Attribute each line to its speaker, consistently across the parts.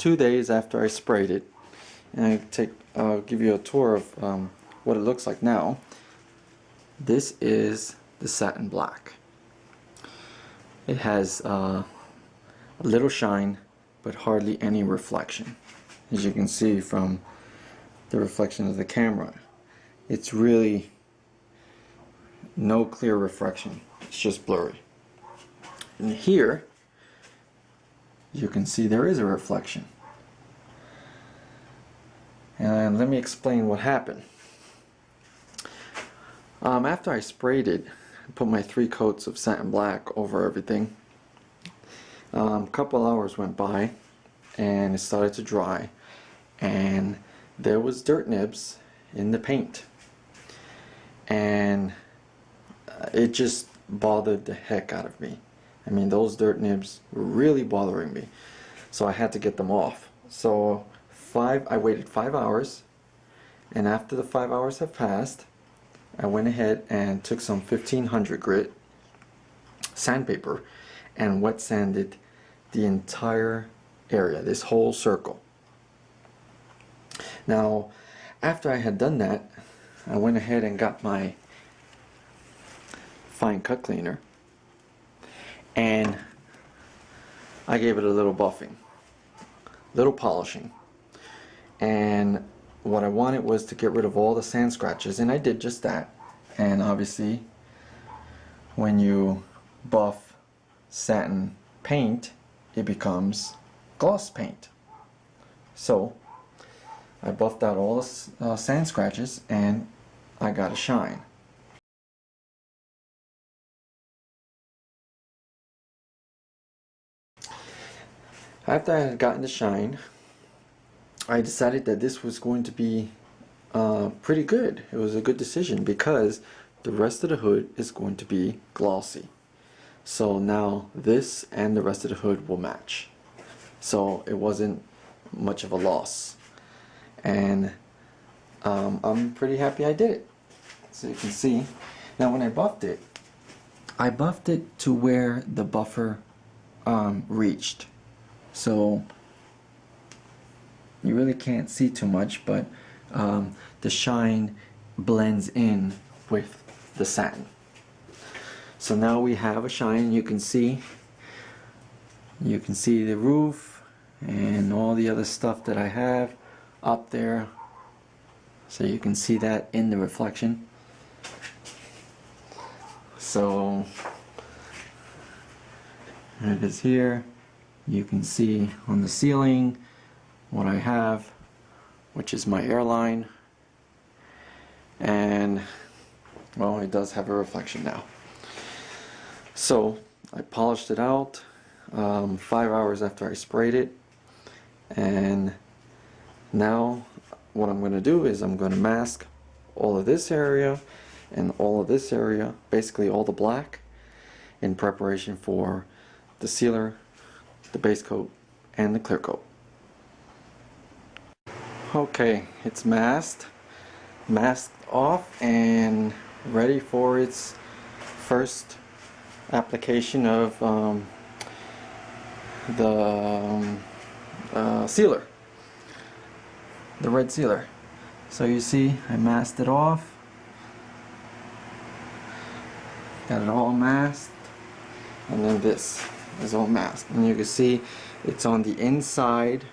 Speaker 1: 2 days after I sprayed it, and I'll give you a tour of what it looks like now. This is the satin black. It has a little shine, but hardly any reflection. As you can see from the reflection of the camera, it's really no clear reflection. It's just blurry. And here you can see there is a reflection. And let me explain what happened. After I sprayed it, I put my 3 coats of satin black over everything. A couple hours went by and it started to dry, and there was dirt nibs in the paint, and it just bothered the heck out of me. I mean, those dirt nibs were really bothering me, so I had to get them off. So I waited 5 hours, and after the 5 hours have passed, I went ahead and took some 1500 grit sandpaper and wet sanded the entire area, this whole circle. Now, after I had done that, I went ahead and got my fine cut cleaner and I gave it a little buffing, little polishing. And what I wanted was to get rid of all the sand scratches, and I did just that. And obviously, when you buff satin paint, it becomes gloss paint. So I buffed out all the sand scratches and I got a shine. After I had gotten the shine, I decided that this was going to be pretty good. It was a good decision because the rest of the hood is going to be glossy. So now this and the rest of the hood will match. So it wasn't much of a loss. And I'm pretty happy I did it. So you can see, now when I buffed it to where the buffer reached. So you really can't see too much, but the shine blends in with the satin. So now we have a shine. You can see the roof and all the other stuff that I have up there. So you can see that in the reflection. So it is here. You can see on the ceiling what I have, which is my airline, and well, it does have a reflection now. So I polished it out 5 hours after I sprayed it, and now what I'm going to do is I'm going to mask all of this area and all of this area, basically all the black, in preparation for the sealer, the base coat, and the clear coat. Okay, it's masked off and ready for its first application of the sealer, the red sealer. So you see, I masked it off, got it all masked, and then this is all masked, and you can see it's on the inside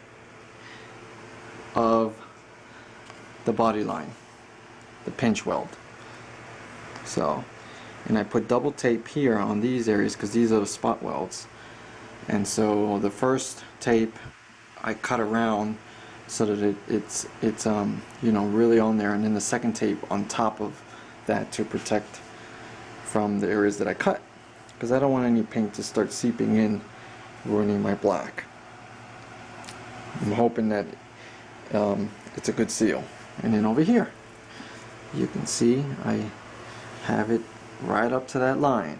Speaker 1: of the body line, the pinch weld. So, and I put double tape here on these areas because these are the spot welds, and so the first tape I cut around so that it's you know, really on there, and then the second tape on top of that to protect from the areas that I cut, because I don't want any paint to start seeping in, ruining my black. I'm hoping that it's a good seal. And then over here you can see I have it right up to that line.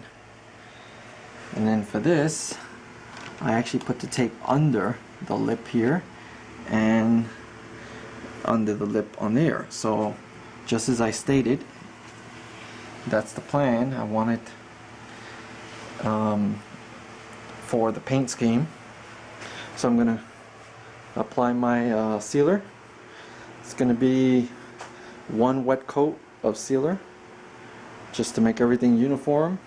Speaker 1: And then for this, I actually put the tape under the lip here and under the lip on there. So just as I stated, that's the plan. I want it for the paint scheme. So I'm gonna apply my sealer. It's going to be one wet coat of sealer just to make everything uniform,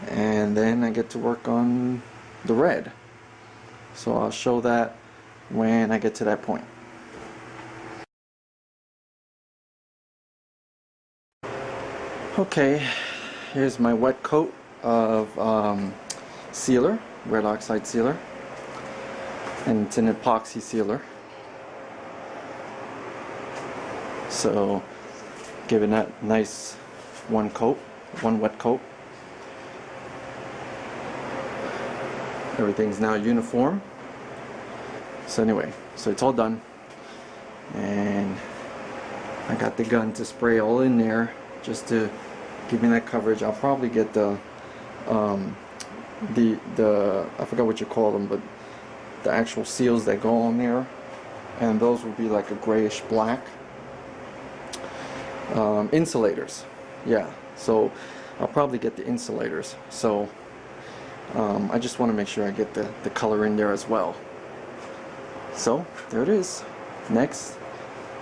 Speaker 1: and then I get to work on the red. So I'll show that when I get to that point. Okay, here's my wet coat of sealer, red oxide sealer, and it's an epoxy sealer. So giving that nice one wet coat. Everything's now uniform. So anyway, so it's all done, and I got the gun to spray all in there just to give me that coverage. I'll probably get the I forgot what you call them, but the actual seals that go on there, and those will be like a grayish black. Insulators, yeah, so I'll probably get the insulators. So I just want to make sure I get the color in there as well. So there it is. Next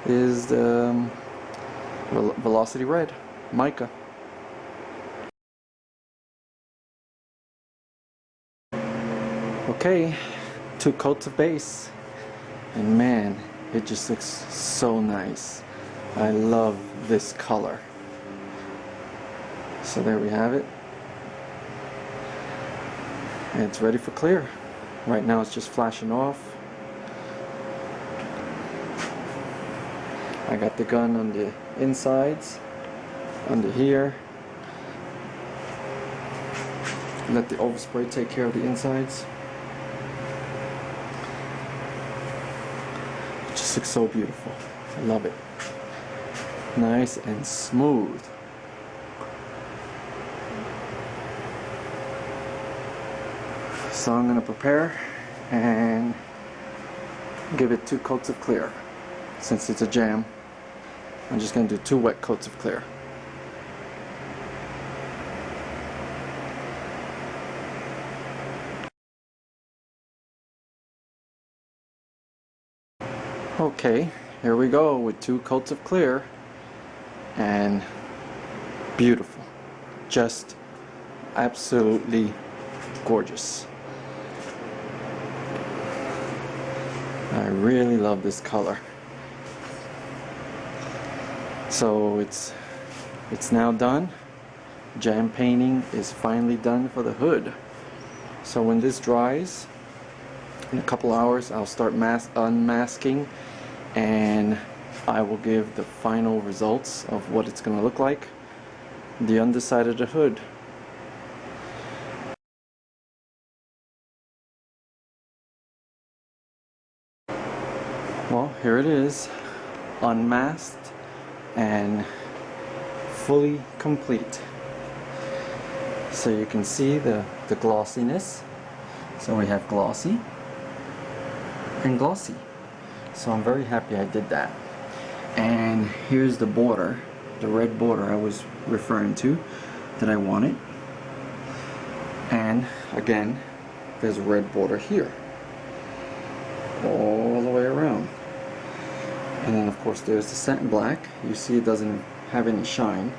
Speaker 1: is the Velocity Red mica. Okay, 2 coats of base, and man, it just looks so nice. I love this color. So there we have it. And it's ready for clear. Right now it's just flashing off. I got the gun on the insides, under here. Let the overspray take care of the insides. It just looks so beautiful. I love it. Nice and smooth. So I'm going to prepare and give it 2 coats of clear. Since it's a Jamb, I'm just going to do 2 wet coats of clear. Okay, here we go with 2 coats of clear, and beautiful, just absolutely gorgeous. I really love this color. So it's now done. Jamb painting is finally done for the hood. So when this dries, in a couple hours, I'll start unmasking, and I will give the final results of what it's going to look like, the underside of the hood. Well, here it is, unmasked and fully complete. So you can see the glossiness. So we have glossy and glossy. So I'm very happy I did that. And here's the border, the red border I was referring to that I wanted. And again, there's a red border here, all the way around. And then of course there's the satin black. You see it doesn't have any shine,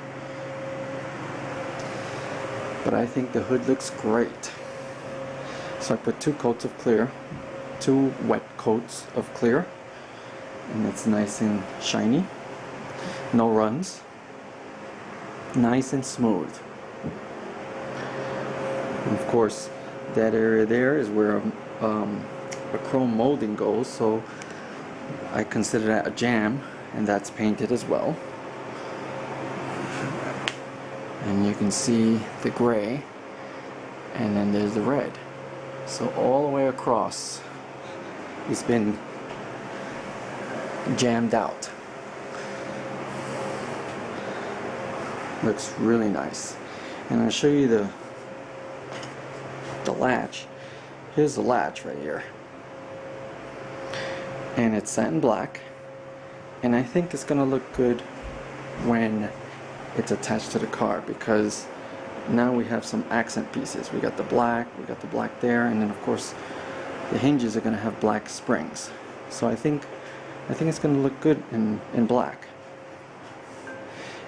Speaker 1: but I think the hood looks great. So I put 2 coats of clear, 2 wet coats of clear, and it's nice and shiny, no runs, nice and smooth. And of course that area there is where a chrome molding goes, so I consider that a Jamb, and that's painted as well. And you can see the gray, and then there's the red. So all the way across it's been jammed out. Looks really nice. And I'll show you the latch. Here's the latch right here, and it's satin black, and I think it's gonna look good when it's attached to the car, because now we have some accent pieces. We got the black there, and then of course the hinges are gonna have black springs. So I think it's going to look good in black.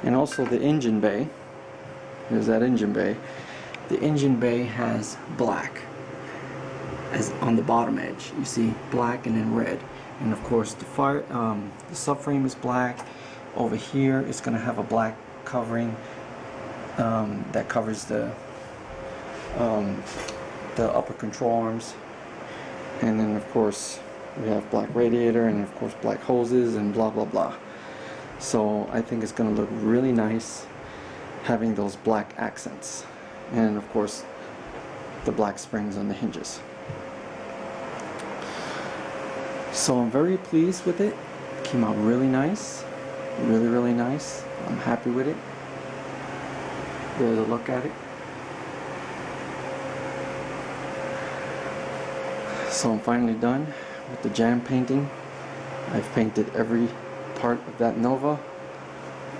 Speaker 1: And also the engine bay, there's that engine bay. The engine bay has black as on the bottom edge. You see black and then red. And of course the subframe is black. Over here it's going to have a black covering that covers the upper control arms. And then of course we have black radiator and of course black hoses and blah blah blah. So I think it's going to look really nice having those black accents. And of course the black springs on the hinges. So I'm very pleased with it. It came out really nice. Really nice. I'm happy with it. There's a look at it. So I'm finally done with the Jamb painting. I've painted every part of that Nova.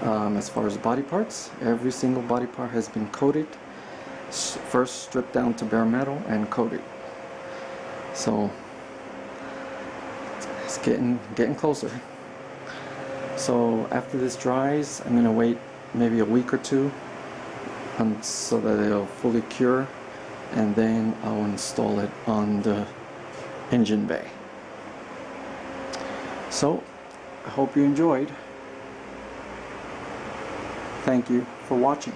Speaker 1: As far as body parts, every single body part has been coated. First stripped down to bare metal and coated. So it's getting closer. So after this dries, I'm gonna wait maybe a week or two so that it'll fully cure, and then I'll install it on the engine bay. So I hope you enjoyed. Thank you for watching.